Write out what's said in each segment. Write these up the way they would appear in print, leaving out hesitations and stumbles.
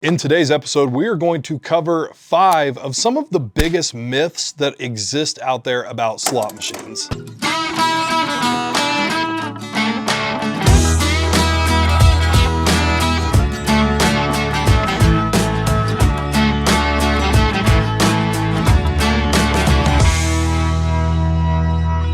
In today's episode, we are going to cover 5 of some of the biggest myths that exist out there about slot machines.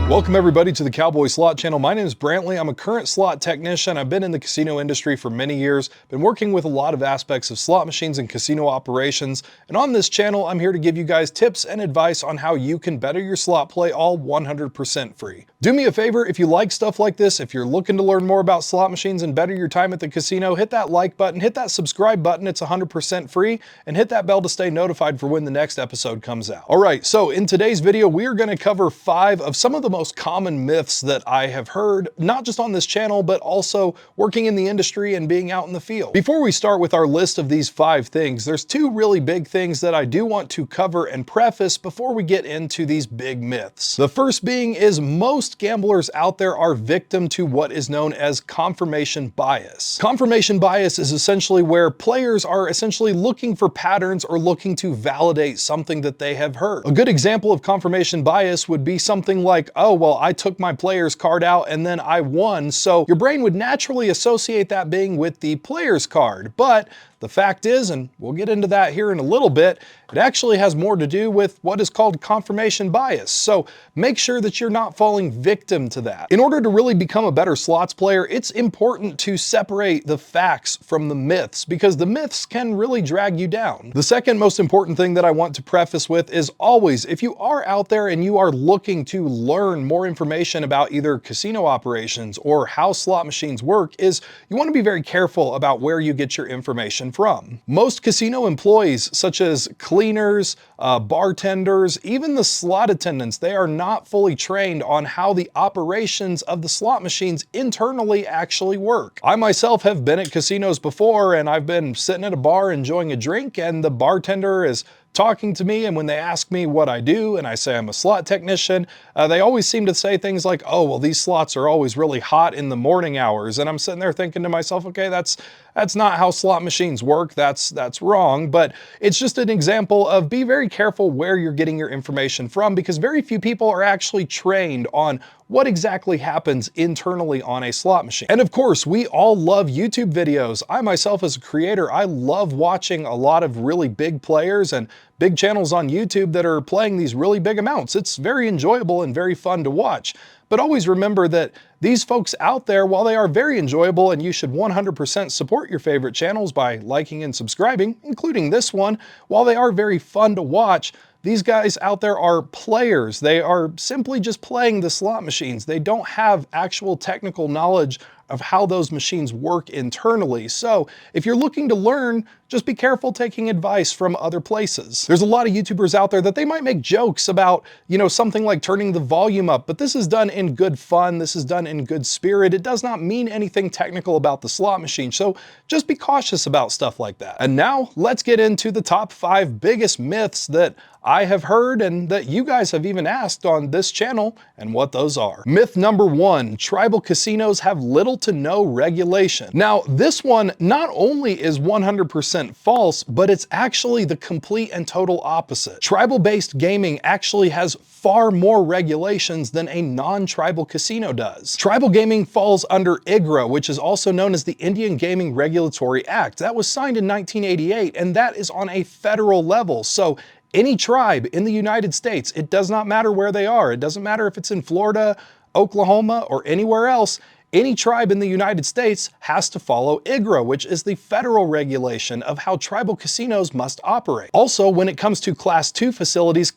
Welcome everybody to the Cowboy Slot Channel. My name is Brantley. I'm a current slot technician. I've been in the casino industry for many years, been working with a lot of aspects of slot machines and casino operations. And on this channel, I'm here to give you guys tips and advice on how you can better your slot play, all 100% free. Do me a favor, if you like stuff like this, if you're looking to learn more about slot machines and better your time at the casino, hit that like button, hit that subscribe button, it's 100% free, and hit that bell to stay notified for when the next episode comes out. All right, so in today's video, we are going to cover 5 of some of the most common myths that I have heard, not just on this channel, but also working in the industry and being out in the field. Before we start with our list of these 5 things, there's 2 really big things that I do want to cover and preface before we get into these big myths. The first being is most gamblers out there are victim to what is known as confirmation bias. Confirmation bias is essentially where players are essentially looking for patterns or looking to validate something that they have heard. A good example of confirmation bias would be something like, oh, well, I took my player's card out and then I won. So your brain would naturally associate that being with the player's card. But the fact is, and we'll get into that here in a little bit, it actually has more to do with what is called confirmation bias. So make sure that you're not falling victim to that. In order to really become a better slots player, it's important to separate the facts from the myths, because the myths can really drag you down. The second most important thing that I want to preface with is always, if you are out there and you are looking to learn more information about either casino operations or how slot machines work, is you want to be very careful about where you get your information from. Most casino employees, such as cleaners, bartenders, even the slot attendants, they are not fully trained on how the operations of the slot machines internally actually work. I myself have been at casinos before, and I've been sitting at a bar enjoying a drink, and the bartender is talking to me, and when they ask me what I do and I say I'm a slot technician, they always seem to say things like, oh, well, these slots are always really hot in the morning hours. And I'm sitting there thinking to myself, okay, that's not how slot machines work. That's wrong. But it's just an example of be very careful where you're getting your information from, because very few people are actually trained on what exactly happens internally on a slot machine. And of course, we all love YouTube videos. I myself, as a creator, I love watching a lot of really big players and big channels on YouTube that are playing these really big amounts. It's very enjoyable and very fun to watch. But always remember that these folks out there, while they are very enjoyable and you should 100% support your favorite channels by liking and subscribing, including this one, while they are very fun to watch, these guys out there are players. They are simply just playing the slot machines. They don't have actual technical knowledge of how those machines work internally. So if you're looking to learn, just be careful taking advice from other places. There's a lot of YouTubers out there that they might make jokes about, something like turning the volume up, but this is done in good fun. This is done in good spirit. It does not mean anything technical about the slot machine. So just be cautious about stuff like that. And now let's get into the top 5 biggest myths that I have heard and that you guys have even asked on this channel, and what those are. Myth number 1, tribal casinos have little to no regulation. Now, this one not only is 100% false, but it's actually the complete and total opposite. Tribal-based gaming actually has far more regulations than a non-tribal casino does. Tribal gaming falls under IGRA, which is also known as the Indian Gaming Regulatory Act. That was signed in 1988, and that is on a federal level. So any tribe in the United States, it does not matter where they are. It doesn't matter if it's in Florida, Oklahoma, or anywhere else. Any tribe in the United States has to follow IGRA, which is the federal regulation of how tribal casinos must operate. Also, when it comes to Class 2 facilities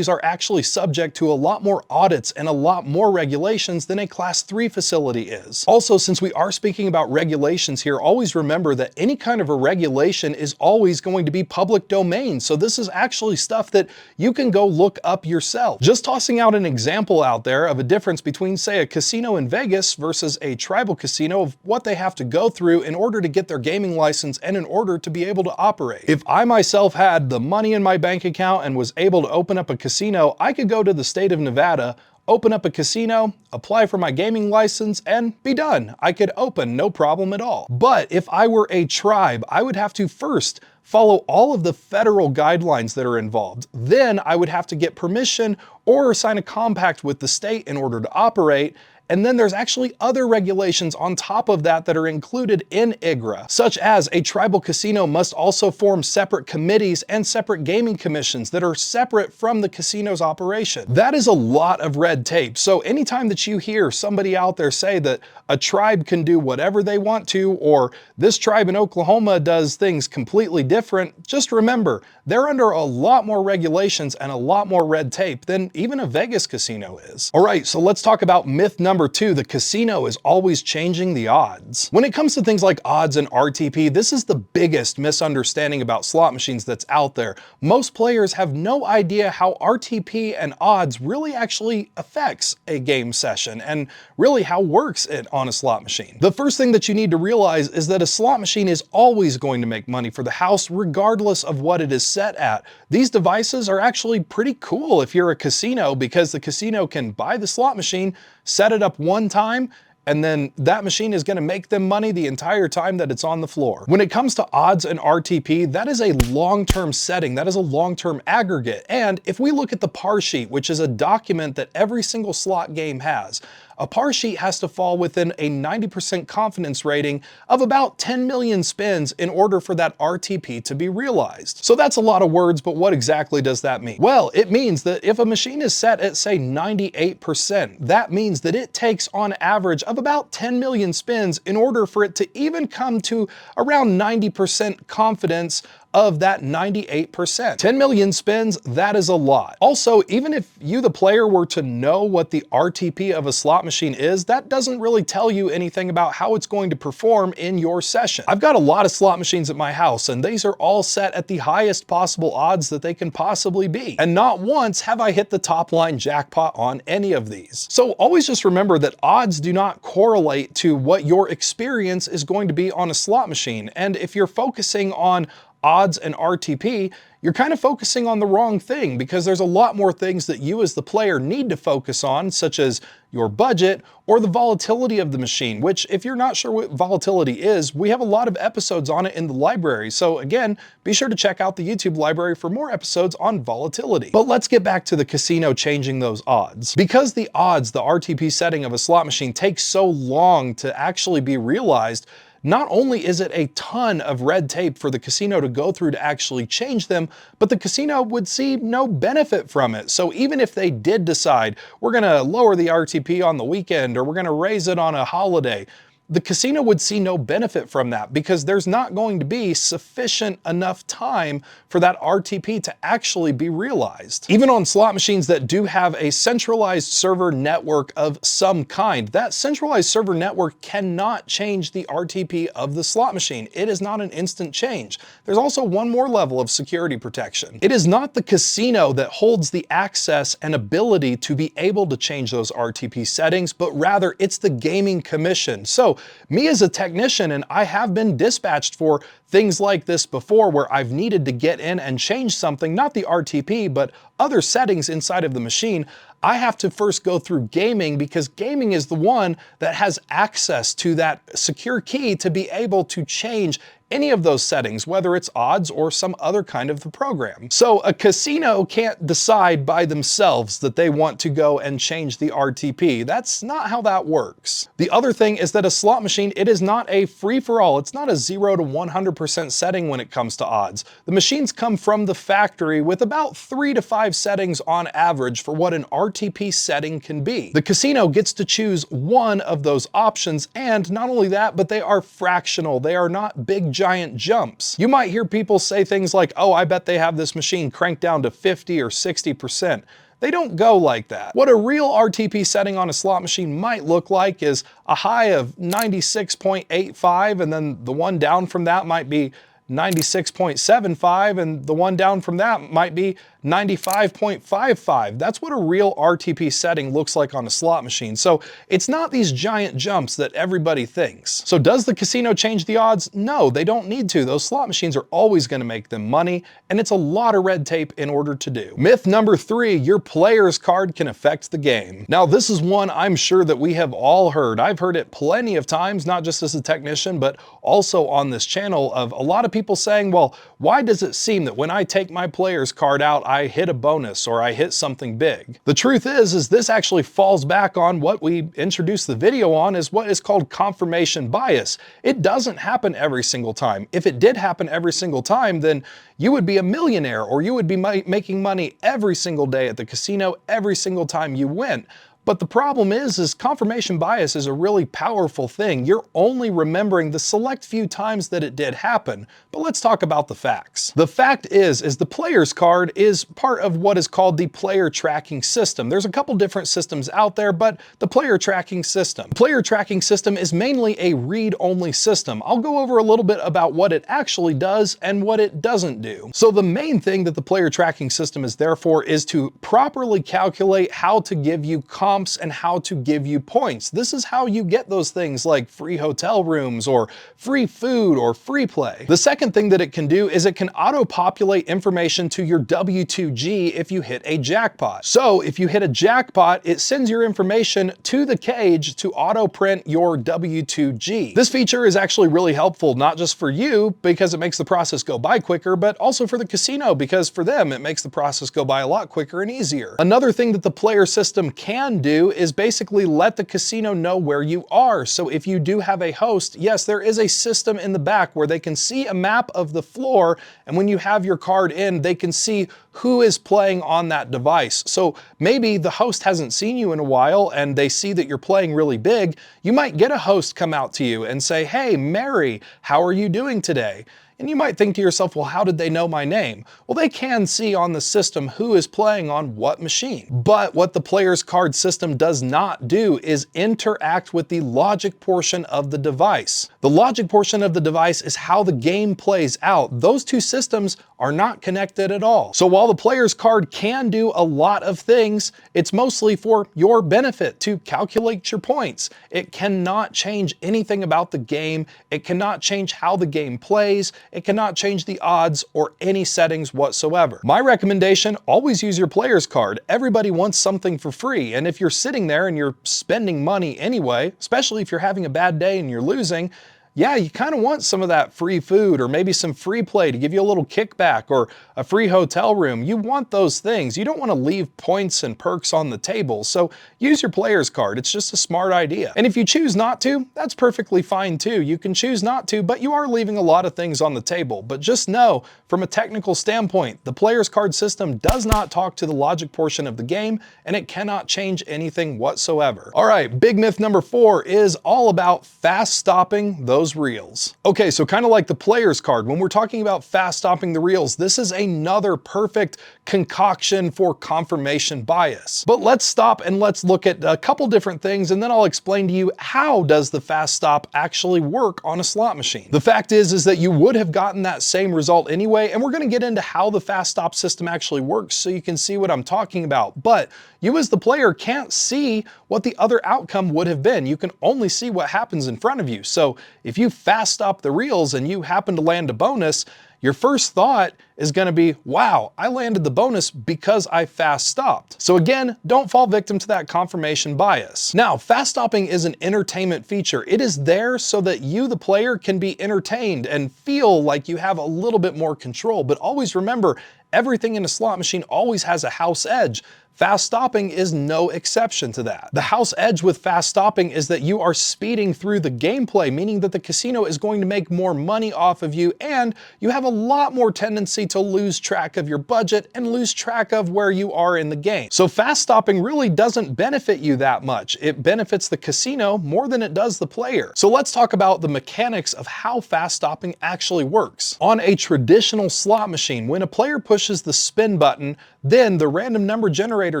are actually subject to a lot more audits and a lot more regulations than a Class 3 facility is. Also, since we are speaking about regulations here, always remember that any kind of a regulation is always going to be public domain. So this is actually stuff that you can go look up yourself. Just tossing out an example out there of a difference between, say, a casino in Vegas versus a tribal casino, of what they have to go through in order to get their gaming license and in order to be able to operate. If I myself had the money in my bank account and was able to open up a casino, I could go to the state of Nevada, open up a casino, apply for my gaming license, and be done. I could open, no problem at all. But if I were a tribe, I would have to first follow all of the federal guidelines that are involved. Then I would have to get permission or sign a compact with the state in order to operate. And then there's actually other regulations on top of that that are included in IGRA, such as a tribal casino must also form separate committees and separate gaming commissions that are separate from the casino's operation. That is a lot of red tape. So anytime that you hear somebody out there say that a tribe can do whatever they want to, or this tribe in Oklahoma does things completely different, just remember, they're under a lot more regulations and a lot more red tape than even a Vegas casino is. All right, so let's talk about myth number 2, the casino is always changing the odds. When it comes to things like odds and RTP, this is the biggest misunderstanding about slot machines that's out there. Most players have no idea how RTP and odds really actually affects a game session and really how works it on a slot machine. The first thing that you need to realize is that a slot machine is always going to make money for the house regardless of what it is set at. These devices are actually pretty cool if you're a casino, because the casino can buy the slot machine, set it up one time, and then that machine is going to make them money the entire time that it's on the floor. When it comes to odds and RTP, that is a long-term setting. That is a long-term aggregate. And if we look at the par sheet, which is a document that every single slot game has, a par sheet has to fall within a 90% confidence rating of about 10 million spins in order for that RTP to be realized. So that's a lot of words, but what exactly does that mean? Well, it means that if a machine is set at, say, 98%, that means that it takes on average of about 10 million spins in order for it to even come to around 90% confidence of that 98%. 10 million spins, that is a lot. Also, even if you, the player, were to know what the RTP of a slot machine is, that doesn't really tell you anything about how it's going to perform in your session. I've got a lot of slot machines at my house, and these are all set at the highest possible odds that they can possibly be. And not once have I hit the top line jackpot on any of these. So always just remember that odds do not correlate to what your experience is going to be on a slot machine. And if you're focusing on odds and RTP, you're kind of focusing on the wrong thing, because there's a lot more things that you as the player need to focus on, such as your budget or the volatility of the machine, which, if you're not sure what volatility is, we have a lot of episodes on it in the library. So again, be sure to check out the YouTube library for more episodes on volatility. But let's get back to the casino changing those odds. Because the odds, the RTP setting of a slot machine, takes so long to actually be realized, not only is it a ton of red tape for the casino to go through to actually change them, but the casino would see no benefit from it. So even if they did decide, we're gonna lower the RTP on the weekend, or we're gonna raise it on a holiday, the casino would see no benefit from that, because there's not going to be sufficient enough time for that RTP to actually be realized. Even on slot machines that do have a centralized server network of some kind, that centralized server network cannot change the RTP of the slot machine. It is not an instant change. There's also one more level of security protection. It is not the casino that holds the access and ability to be able to change those RTP settings, but rather it's the gaming commission. So me as a technician, and I have been dispatched for things like this before, where I've needed to get in and change something, not the RTP, but other settings inside of the machine, I have to first go through gaming, because gaming is the one that has access to that secure key to be able to change any of those settings, whether it's odds or some other kind of the program. So a casino can't decide by themselves that they want to go and change the RTP. That's not how that works. The other thing is that a slot machine, it is not a free-for-all. It's not a 0 to 100% setting when it comes to odds. The machines come from the factory with about 3 to 5 settings on average for what an RTP setting can be. The casino gets to choose one of those options, and not only that, but they are fractional. They are not big giant jumps. You might hear people say things like, oh, I bet they have this machine cranked down to 50 or 60%. They don't go like that. What a real RTP setting on a slot machine might look like is a high of 96.85, and then the one down from that might be 96.75, and the one down from that might be 95.55. That's what a real RTP setting looks like on a slot machine. So it's not these giant jumps that everybody thinks. So does the casino change the odds? No, they don't need to. Those slot machines are always going to make them money, and it's a lot of red tape in order to do. Myth number 3, your player's card can affect the game. Now, this is one I'm sure that we have all heard. I've heard it plenty of times, not just as a technician, but also on this channel, of a lot of people saying, well, why does it seem that when I take my player's card out, I hit a bonus or I hit something big? The truth is this actually falls back on what we introduced the video on, is what is called confirmation bias. It doesn't happen every single time. If it did happen every single time, then you would be a millionaire, or you would be making money every single day at the casino, every single time you went. But the problem is confirmation bias is a really powerful thing. You're only remembering the select few times that it did happen. But let's talk about the facts. The fact is the player's card is part of what is called the player tracking system. There's a couple different systems out there, but the player tracking system. The player tracking system is mainly a read-only system. I'll go over a little bit about what it actually does and what it doesn't do. So the main thing that the player tracking system is there for is to properly calculate how to give you comps and how to give you points. This is how you get those things like free hotel rooms or free food or free play. The second thing that it can do is it can auto-populate information to your W2G if you hit a jackpot. So if you hit a jackpot, it sends your information to the cage to auto-print your W2G. This feature is actually really helpful, not just for you because it makes the process go by quicker, but also for the casino because for them it makes the process go by a lot quicker and easier. Another thing that the player system can do is basically let the casino know where you are. So if you do have a host, yes, there is a system in the back where they can see a map of the floor, and when you have your card in, they can see who is playing on that device. So maybe the host hasn't seen you in a while and they see that you're playing really big. You might get a host come out to you and say, "Hey, Mary, how are you doing today?" And you might think to yourself, well, how did they know my name? Well, they can see on the system who is playing on what machine. But what the player's card system does not do is interact with the logic portion of the device. The logic portion of the device is how the game plays out. Those two systems are not connected at all. So while the player's card can do a lot of things, it's mostly for your benefit to calculate your points. It cannot change anything about the game. It cannot change how the game plays. It cannot change the odds or any settings whatsoever. My recommendation, always use your player's card. Everybody wants something for free, and if you're sitting there and you're spending money anyway, especially if you're having a bad day and you're losing, yeah, you kind of want some of that free food or maybe some free play to give you a little kickback or a free hotel room. You want those things. You don't want to leave points and perks on the table. So use your player's card. It's just a smart idea. And if you choose not to, that's perfectly fine too. You can choose not to, but you are leaving a lot of things on the table. But just know, from a technical standpoint, the player's card system does not talk to the logic portion of the game, and it cannot change anything whatsoever. All right, big myth number 4 is all about fast stopping those reels. Okay, so kind of like the player's card, when we're talking about fast stopping the reels, this is another perfect concoction for confirmation bias. But let's stop and let's look at a couple different things, and then I'll explain to you how does the fast stop actually work on a slot machine. The fact is that you would have gotten that same result anyway, and we're going to get into how the fast stop system actually works so you can see what I'm talking about. But you as the player can't see what the other outcome would have been. You can only see what happens in front of you. So if you fast stop the reels and you happen to land a bonus, your first thought is going to be, wow, I landed the bonus because I fast stopped. So again, don't fall victim to that confirmation bias. Now, fast stopping is an entertainment feature. It is there so that you, the player, can be entertained and feel like you have a little bit more control. But always remember, everything in a slot machine always has a house edge. Fast stopping is no exception to that. The house edge with fast stopping is that you are speeding through the gameplay, meaning that the casino is going to make more money off of you, and you have a lot more tendency to lose track of your budget and lose track of where you are in the game. So fast stopping really doesn't benefit you that much. It benefits the casino more than it does the player. So let's talk about the mechanics of how fast stopping actually works. On a traditional slot machine, when a player pushes the spin button, then the random number generator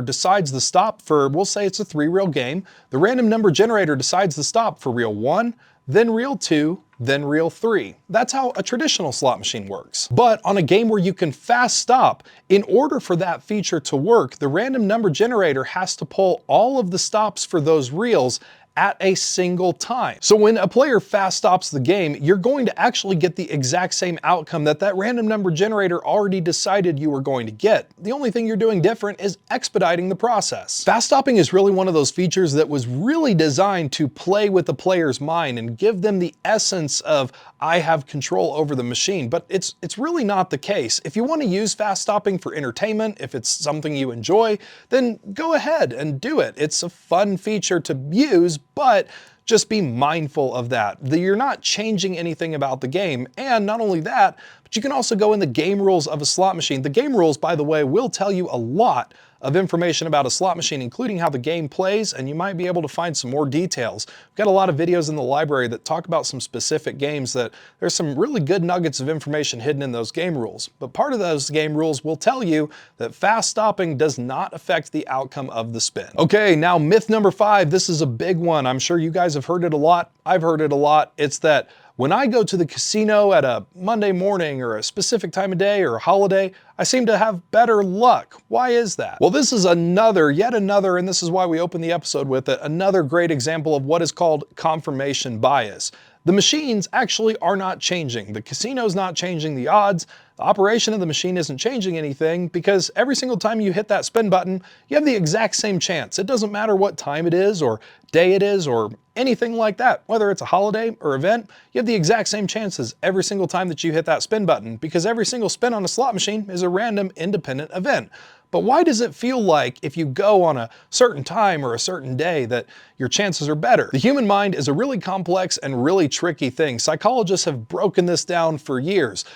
decides the stop for, we'll say it's a 3-reel game. The random number generator decides the stop for reel 1, then reel 2, then reel 3. That's how a traditional slot machine works. But on a game where you can fast stop, in order for that feature to work, the random number generator has to pull all of the stops for those reels at a single time. So when a player fast stops the game, you're going to actually get the exact same outcome that that random number generator already decided you were going to get. The only thing you're doing different is expediting the process. Fast stopping is really one of those features that was really designed to play with the player's mind and give them the essence of, I have control over the machine, but it's really not the case. If you want to use fast stopping for entertainment, if it's something you enjoy, then go ahead and do it. It's a fun feature to use, but just be mindful of that. You're not changing anything about the game. And not only that, but you can also go in the game rules of a slot machine. The game rules, by the way, will tell you a lot of information about a slot machine, including how the game plays, and you might be able to find some more details. We've got a lot of videos in the library that talk about some specific games that there's some really good nuggets of information hidden in those game rules. But part of those game rules will tell you that fast stopping does not affect the outcome of the spin. Okay, now myth number 5, this is a big one. I'm sure you guys have heard it a lot. I've heard it a lot. It's that when I go to the casino at a Monday morning or a specific time of day or a holiday, I seem to have better luck. Why is that? Well, this is yet another, and this is why we opened the episode with it, another great example of what is called confirmation bias. The machines actually are not changing. The casino's not changing the odds. The operation of the machine isn't changing anything because every single time you hit that spin button, you have the exact same chance. It doesn't matter what time it is or day it is or anything like that. Whether it's a holiday or event, you have the exact same chances every single time that you hit that spin button because every single spin on a slot machine is a random independent event. But why does it feel like if you go on a certain time or a certain day that your chances are better? The human mind is a really complex and really tricky thing. Psychologists have broken this down for years.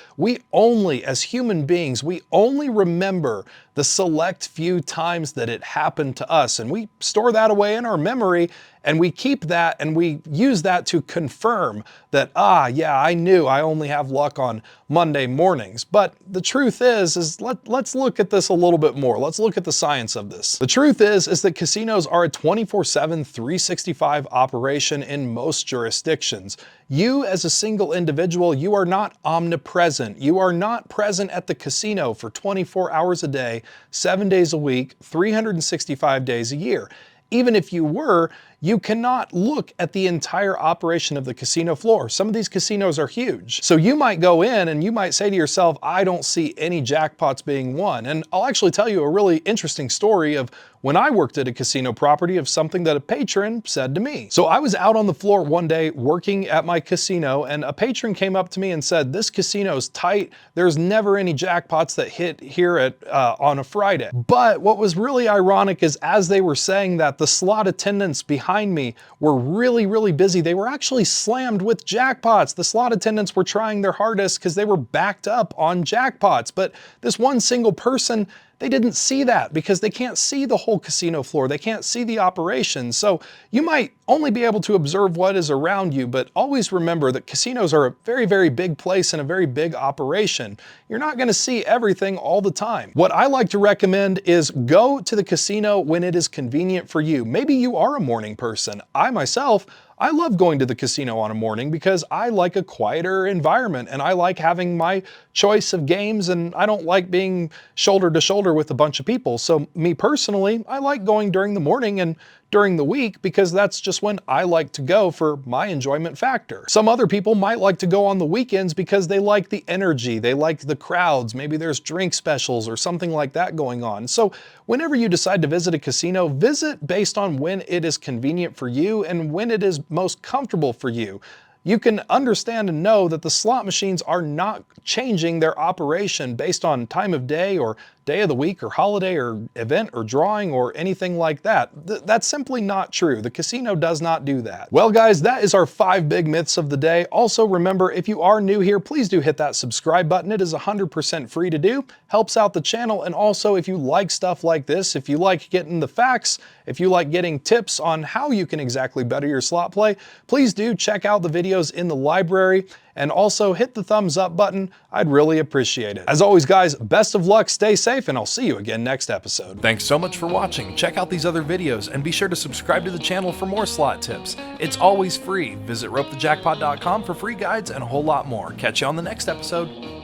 As human beings, we only remember the select few times that it happened to us, and we store that away in our memory, and we keep that and we use that to confirm that, yeah, I knew I only have luck on Monday mornings. But the truth is let's look at this a little bit more. Let's look at the science of this. The truth is that casinos are a 24/7, 365 operation in most jurisdictions. You as a single individual, you are not omnipresent. You are not present at the casino for 24 hours a day, 7 days a week, 365 days a year. Even if you were, you cannot look at the entire operation of the casino floor. Some of these casinos are huge. So you might go in and you might say to yourself, I don't see any jackpots being won. And I'll actually tell you a really interesting story of when I worked at a casino property of something that a patron said to me. So I was out on the floor one day working at my casino, and a patron came up to me and said, this casino's tight. There's never any jackpots that hit here on a Friday. But what was really ironic is as they were saying that, the slot attendants behind me were really, really busy. They were actually slammed with jackpots. The slot attendants were trying their hardest because they were backed up on jackpots. But this one single person, they didn't see that because they can't see the whole casino floor. They can't see the operation. So you might only be able to observe what is around you, but always remember that casinos are a very, very big place and a very big operation. You're not going to see everything all the time. What I like to recommend is go to the casino when it is convenient for you. Maybe you are a morning person. I myself, I love going to the casino on a morning because I like a quieter environment and I like having my choice of games, and I don't like being shoulder to shoulder with a bunch of people. So me personally, I like going during the morning and during the week because that's just when I like to go for my enjoyment factor. Some other people might like to go on the weekends because they like the energy, they like the crowds, maybe there's drink specials or something like that going on. So whenever you decide to visit a casino, visit based on when it is convenient for you and when it is most comfortable for you. You can understand and know that the slot machines are not changing their operation based on time of day or day of the week or holiday or event or drawing or anything like that. That's simply not true. The casino does not do that. Well guys, that is our 5 big myths of the day. Also remember, if you are new here, please do hit that subscribe button. It is 100% free to do, helps out the channel. And also if you like stuff like this, if you like getting the facts, if you like getting tips on how you can exactly better your slot play, please do check out the videos in the library. and also hit the thumbs up button. I'd really appreciate it. As always guys, best of luck, stay safe, and I'll see you again next episode. Thanks so much for watching. Check out these other videos and be sure to subscribe to the channel for more slot tips. It's always free. Visit ropethejackpot.com for free guides and a whole lot more. Catch you on the next episode.